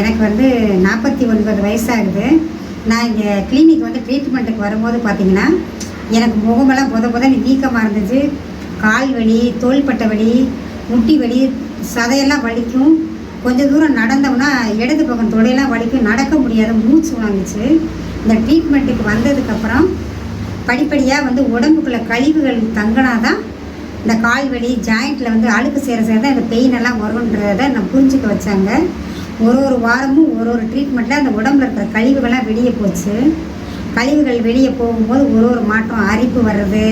எனக்கு வந்து 49 வயசாகுது. நான் இங்கே கிளினிக் வந்து ட்ரீட்மெண்ட்டுக்கு வரும்போது பார்த்தீங்கன்னா எனக்கு முகமெல்லாம் புதன்னு வீக்கமாக இருந்துச்சு. கால் வலி, தோள்பட்டை வலி, முட்டி வலி, சதையெல்லாம் வலிக்கும். கொஞ்சம் தூரம் நடந்தோம்னா இடது பக்கம் தொடையெல்லாம் வலிக்கும், நடக்க முடியாத, மூச்சு வாங்கிச்சு. இந்த ட்ரீட்மெண்ட்டுக்கு வந்ததுக்கப்புறம் படிப்படியாக வந்து உடம்புக்குள்ளே கழிவுகள் தங்கினாதான் இந்த கால் வலி, ஜாயிண்ட்டில் வந்து அழுக்கு சேர தான் இந்த பெயின் எல்லாம் வரும்ன்றதை நான் புரிஞ்சுக்க வச்சாங்க. ஒரு வாரமும் ஒரு ட்ரீட்மெண்ட்டில் அந்த உடம்புல இருக்கிற கழிவுகள்லாம் வெளியே போச்சு. கழிவுகள் வெளியே போகும்போது ஒரு மாற்றம், அரிப்பு வர்றது,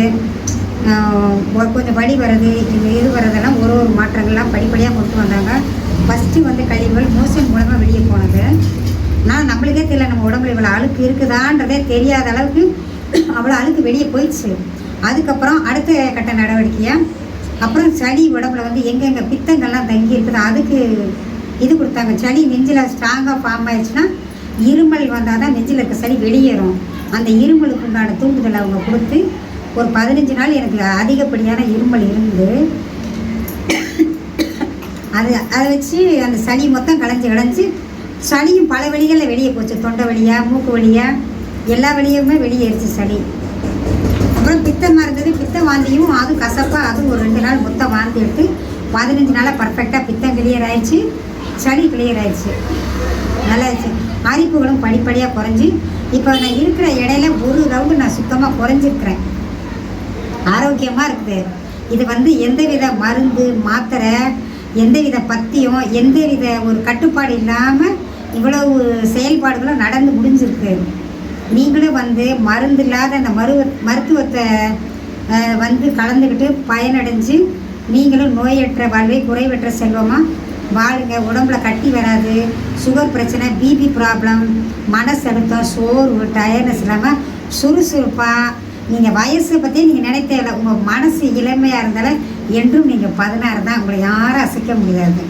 கொஞ்சம் வலி வர்றது, இது வர்றதெல்லாம் ஒரு மாற்றங்கள்லாம் படிப்படியாக கொண்டு வந்தாங்க. ஃபஸ்ட்டு வந்து கழிவுகள் மோஷன் மூலமாக வெளியே போனது. நான் நம்மளுக்கே தெரியல நம்ம உடம்புல இவ்வளோ அழுக்கு இருக்குதான்றதே தெரியாத அளவுக்கு அவ்வளோ அழுக்கு வெளியே போயிடுச்சு. அதுக்கப்புறம் அடுத்த கட்ட நடவடிக்கையாக அப்புறம் சளி உடம்புல வந்து எங்கெங்கே பித்தங்கள்லாம் தங்கி இருக்குது அதுக்கு இது கொடுத்தாங்க. சளி நெஞ்சில் ஸ்ட்ராங்காக ஃபார்ம் ஆயிடுச்சுன்னா இருமல் வந்தால் தான் நெஞ்சில் இருக்க சளி வெளியேறும். அந்த இருமலுக்கு உண்டான தூண்டுதல் அவங்க கொடுத்து ஒரு 15 நாள் எனக்கு அதிகப்படியான இருமல் இருந்து அதை வச்சு அந்த சளி மொத்தம் களைஞ்சு சளியும் பல வழிகளில் வெளியே போச்சு. தொண்டை வழியாக, மூக்கு வழியாக, எல்லா வழியுமே வெளியேறிச்சு சளி. அப்புறம் பித்தமாக இருந்தது, பித்த வாந்தியும் அதுவும் கசப்பாக, அதுவும் ஒரு 2 நாள் மொத்தம் வாந்தி எடுத்து 15 நாளாக பர்ஃபெக்டாக பித்தம் கிளியர் ஆயிடுச்சு, சளி கிளியர் ஆயிடுச்சு, நல்லா ஆயிடுச்சு. அரிப்புகளும் படிப்படியாக குறைஞ்சி இப்போ நான் இருக்கிற இடையில 1 ரவுண்டு நான் சுத்தமாக குறைஞ்சிருக்கிறேன். ஆரோக்கியமாக இருக்குது. இது வந்து எந்தவித மருந்து மாத்திரை, எந்தவித பத்தியம், எந்தவித ஒரு கட்டுப்பாடு இல்லாமல் இவ்வளவு செயல்பாடுகளும் நடந்து முடிஞ்சிருக்கு. நீங்களும் வந்து மருந்து இல்லாத அந்த மருத்துவத்தை வந்து கலந்துக்கிட்டு பயனடைஞ்சு நீங்களும் நோயற்ற வாழ்வை குறைவற்ற செல்வமாக வாழுங்க. உடம்புல கட்டி வராது, சுகர் பிரச்சனை, பிபி ப்ராப்ளம், மனசழுத்தம், சோர்வு, டயர்னஸ் இல்லாமல் சுறுசுறுப்பாக நீங்கள் வயசை பற்றி நீங்கள் நினைத்தேல. உங்கள் மனசு இளமையாக இருந்தாலும் என்றும் நீங்கள் 16 தான். உங்களை யாரும் அசைக்க முடியாது.